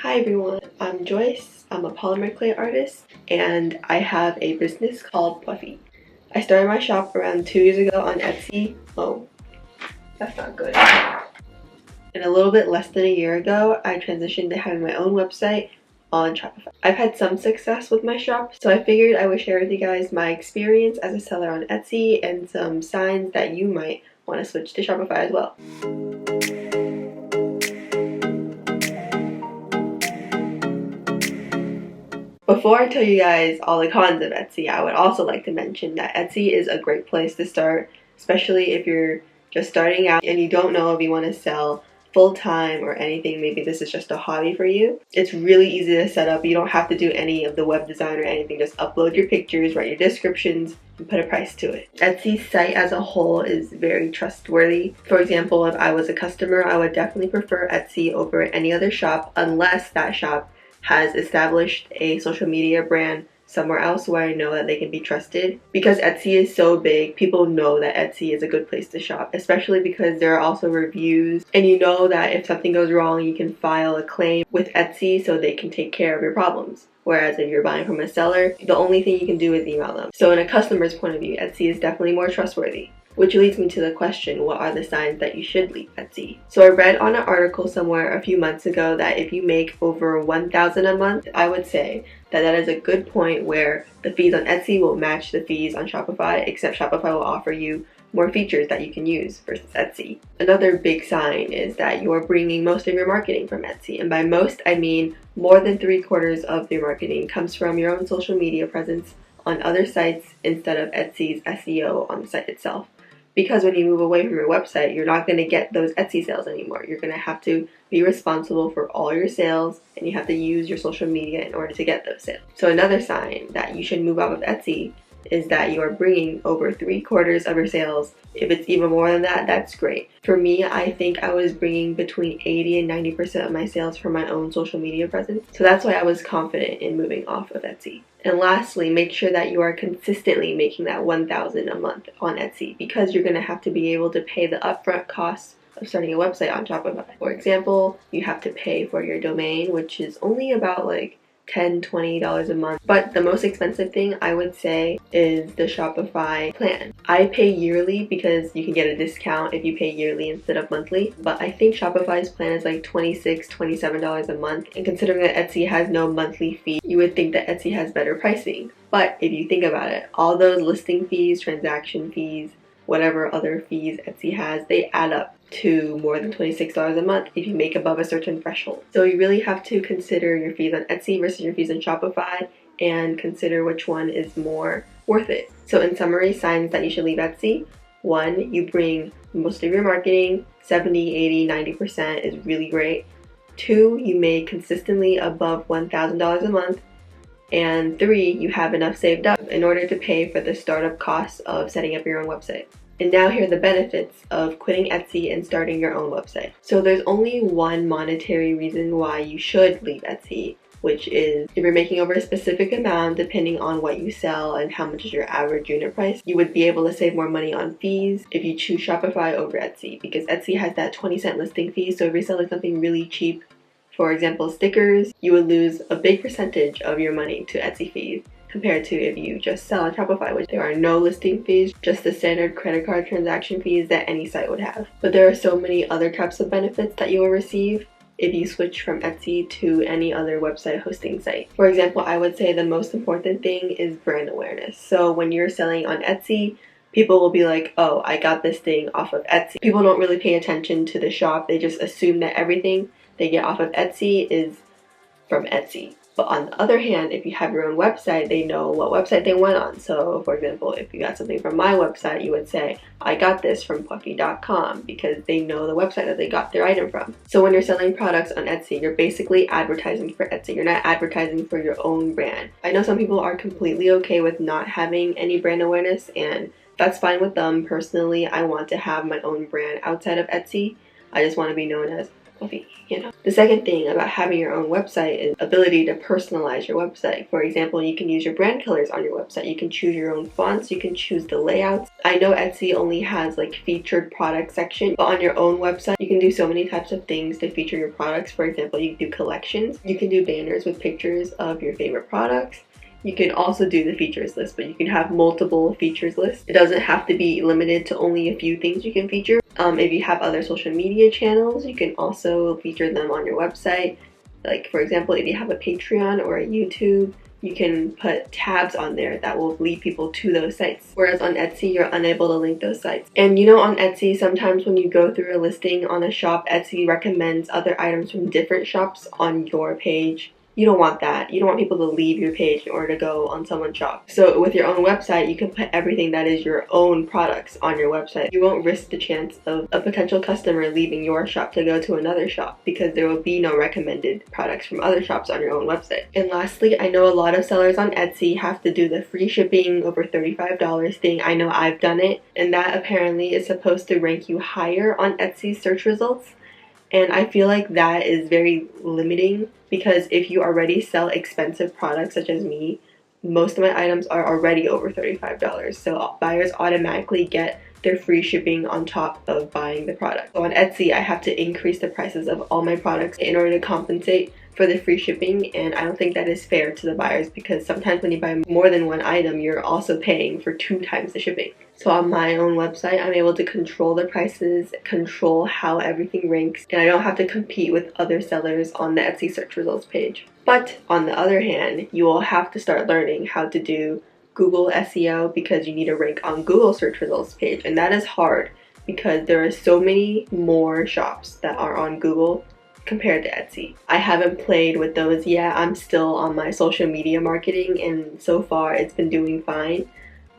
Hi everyone, I'm Joyce. I'm a polymer clay artist and I have a business called Puffy. I started my shop around 2 years ago on Etsy. Oh, that's not good. And a little bit less than a year ago, I transitioned to having my own website on Shopify. I've had some success with my shop, so I figured I would share with you guys my experience as a seller on Etsy and some signs that you might want to switch to Shopify as well. Before I tell you guys all the cons of Etsy, I would also like to mention that Etsy is a great place to start, especially if you're just starting out and you don't know if you want to sell full-time or anything. Maybe this is just a hobby for you. It's really easy to set up. You don't have to do any of the web design or anything. Just upload your pictures, write your descriptions, and put a price to it. Etsy's site as a whole is very trustworthy. For example, if I was a customer, I would definitely prefer Etsy over any other shop unless that shop has established a social media brand somewhere else where I know that they can be trusted. Because Etsy is so big, people know that Etsy is a good place to shop, especially because there are also reviews, and you know that if something goes wrong, you can file a claim with Etsy so they can take care of your problems. Whereas if you're buying from a seller, the only thing you can do is email them. So in a customer's point of view, Etsy is definitely more trustworthy. Which leads me to the question, what are the signs that you should leave Etsy? So I read on an article somewhere a few months ago that if you make over $1,000 a month, I would say that that is a good point where the fees on Etsy will match the fees on Shopify, except Shopify will offer you more features that you can use versus Etsy. Another big sign is that you're bringing most of your marketing from Etsy. And by most, I mean more than 3/4 of your marketing comes from your own social media presence on other sites instead of Etsy's SEO on the site itself. Because when you move away from your website, you're not going to get those Etsy sales anymore. You're going to have to be responsible for all your sales, and you have to use your social media in order to get those sales. So another sign that you should move out of Etsy is that you are bringing over 3/4 of your sales. If it's even more than that, that's great. For me, I think I was bringing between 80 and 90% of my sales from my own social media presence. So that's why I was confident in moving off of Etsy. And lastly, make sure that you are consistently making that $1,000 a month on Etsy, because you're going to have to be able to pay the upfront costs of starting a website on Shopify. For example, you have to pay for your domain, which is only about like $10, $20 a month. But the most expensive thing I would say is the Shopify plan. I pay yearly because you can get a discount if you pay yearly instead of monthly. But I think Shopify's plan is like $26, $27 a month. And considering that Etsy has no monthly fee, you would think that Etsy has better pricing. But if you think about it, all those listing fees, transaction fees, whatever other fees Etsy has, they add up to more than $26 a month if you make above a certain threshold. So you really have to consider your fees on Etsy versus your fees on Shopify and consider which one is more worth it. So in summary, signs that you should leave Etsy: 1, you bring most of your marketing, 70, 80, 90% is really great. 2, you make consistently above $1,000 a month. And 3, you have enough saved up in order to pay for the startup costs of setting up your own website. And now here are the benefits of quitting Etsy and starting your own website. So there's only one monetary reason why you should leave Etsy, which is if you're making over a specific amount, depending on what you sell and how much is your average unit price, you would be able to save more money on fees if you choose Shopify over Etsy, because Etsy has that 20-cent listing fee. So if you're selling something really cheap, for example stickers, you would lose a big percentage of your money to Etsy fees, compared to if you just sell on Shopify, which there are no listing fees, just the standard credit card transaction fees that any site would have. But there are so many other types of benefits that you will receive if you switch from Etsy to any other website hosting site. For example, I would say the most important thing is brand awareness. So when you're selling on Etsy, people will be like, oh, I got this thing off of Etsy. People don't really pay attention to the shop. They just assume that everything they get off of Etsy is from Etsy. But on the other hand, if you have your own website, they know what website they went on. So for example, if you got something from my website, you would say, I got this from Puffy.com, because they know the website that they got their item from. So when you're selling products on Etsy, you're basically advertising for Etsy. You're not advertising for your own brand. I know some people are completely okay with not having any brand awareness, and that's fine with them. Personally, I want to have my own brand outside of Etsy. I just want to be known as coffee, you know. The second thing about having your own website is ability to personalize your website. For example, you can use your brand colors on your website. You can choose your own fonts. You can choose the layouts. I know Etsy only has like featured product section, but on your own website, you can do so many types of things to feature your products. For example, you can do collections. You can do banners with pictures of your favorite products. You can also do the features list, but you can have multiple features lists. It doesn't have to be limited to only a few things you can feature. If you have other social media channels, you can also feature them on your website. Like for example, if you have a Patreon or a YouTube, you can put tabs on there that will lead people to those sites. Whereas on Etsy, you're unable to link those sites. And you know, on Etsy, sometimes when you go through a listing on a shop, Etsy recommends other items from different shops on your page. You don't want that. You don't want people to leave your page in order to go on someone's shop. So with your own website, you can put everything that is your own products on your website. You won't risk the chance of a potential customer leaving your shop to go to another shop because there will be no recommended products from other shops on your own website. And lastly, I know a lot of sellers on Etsy have to do the free shipping over $35 thing. I know I've done it, and that apparently is supposed to rank you higher on Etsy's search results. And I feel like that is very limiting because if you already sell expensive products such as me, most of my items are already over $35. So buyers automatically get their free shipping on top of buying the product. So on Etsy, I have to increase the prices of all my products in order to compensate for the free shipping, and I don't think that is fair to the buyers because sometimes when you buy more than one item, you're also paying for 2 times the shipping. So on my own website, I'm able to control the prices, control how everything ranks, and I don't have to compete with other sellers on the Etsy search results page. But on the other hand, you will have to start learning how to do Google SEO because you need to rank on Google search results page, and that is hard because there are so many more shops that are on Google compared to Etsy. I haven't played with those yet. I'm still on my social media marketing, and so far it's been doing fine.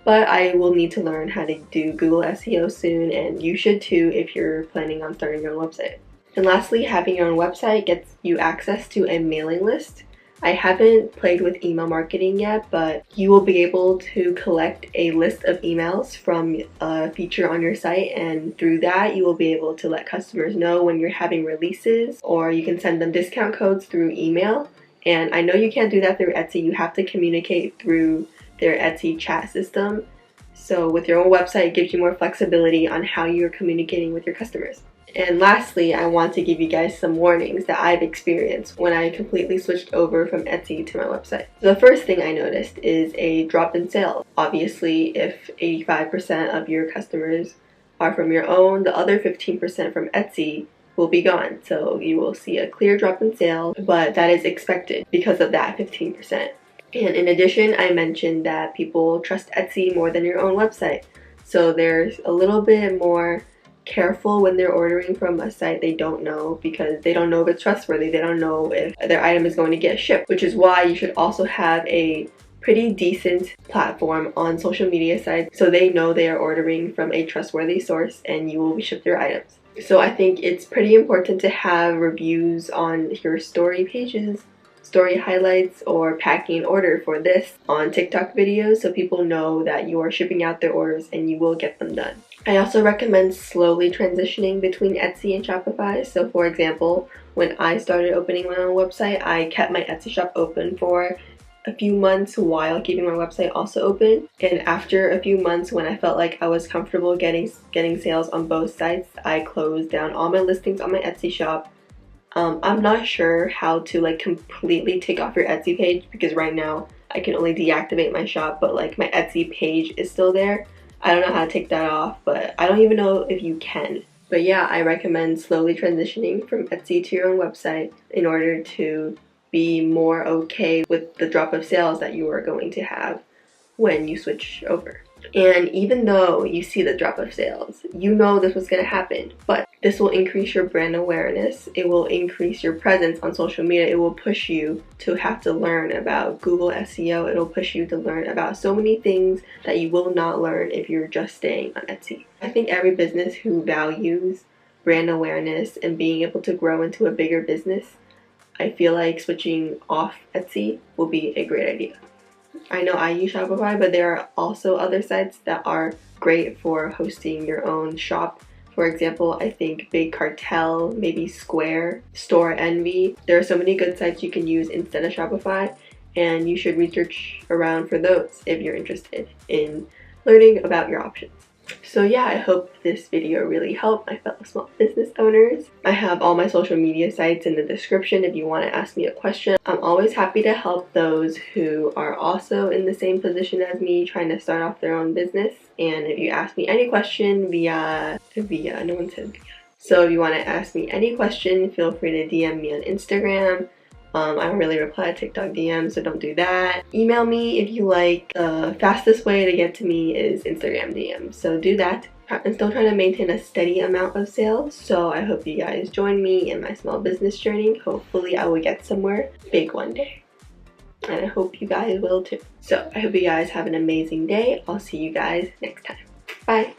But I will need to learn how to do Google SEO soon, and you should too if you're planning on starting your own website. And lastly, having your own website gets you access to a mailing list. I haven't played with email marketing yet, but you will be able to collect a list of emails from a feature on your site, and through that you will be able to let customers know when you're having releases, or you can send them discount codes through email. And I know you can't do that through Etsy. You have to communicate through their Etsy chat system. So with your own website, it gives you more flexibility on how you're communicating with your customers. And lastly, I want to give you guys some warnings that I've experienced when I completely switched over from Etsy to my website. The first thing I noticed is a drop in sales. Obviously, if 85% of your customers are from your own, the other 15% from Etsy will be gone. So you will see a clear drop in sales, but that is expected because of that 15%. And in addition, I mentioned that people trust Etsy more than your own website. So there's a little bit more careful when they're ordering from a site they don't know because they don't know if it's trustworthy. They don't know if their item is going to get shipped, which is why you should also have a pretty decent platform on social media sites so they know they are ordering from a trustworthy source and you will be shipped their items. So I think it's pretty important to have reviews on your story pages, story highlights, or packing order for this on TikTok videos so people know that you are shipping out their orders and you will get them done. I also recommend slowly transitioning between Etsy and Shopify. So for example, when I started opening my own website, I kept my Etsy shop open for a few months while keeping my website also open. And after a few months, when I felt like I was comfortable getting sales on both sites, I closed down all my listings on my Etsy shop. I'm not sure how to like completely take off your Etsy page because right now I can only deactivate my shop, but like my Etsy page is still there. I don't know how to take that off, but I don't even know if you can. But yeah, I recommend slowly transitioning from Etsy to your own website in order to be more okay with the drop of sales that you are going to have when you switch over. And even though you see the drop of sales, you know this was going to happen, but this will increase your brand awareness. It will increase your presence on social media. It will push you to have to learn about Google SEO. It'll push you to learn about so many things that you will not learn if you're just staying on Etsy. I think every business who values brand awareness and being able to grow into a bigger business, I feel like switching off Etsy will be a great idea. I know I use Shopify, but there are also other sites that are great for hosting your own shop For example, I think Big Cartel, maybe Square, Store Envy. There are so many good sites you can use instead of Shopify, and you should research around for those if you're interested in learning about your options. So yeah, I hope this video really helped my fellow small business owners. I have all my social media sites in the description if you want to ask me a question. I'm always happy to help those who are also in the same position as me, trying to start off their own business. And if you ask me any question via, no one said via. So if you want to ask me any question, feel free to DM me on Instagram. I don't really reply to TikTok DMs, so don't do that. Email me if you like. The fastest way to get to me is Instagram DMs, so do that. I'm still trying to maintain a steady amount of sales, so I hope you guys join me in my small business journey. Hopefully I will get somewhere big one day, and I hope you guys will too. So I hope you guys have an amazing day. I'll see you guys next time. Bye!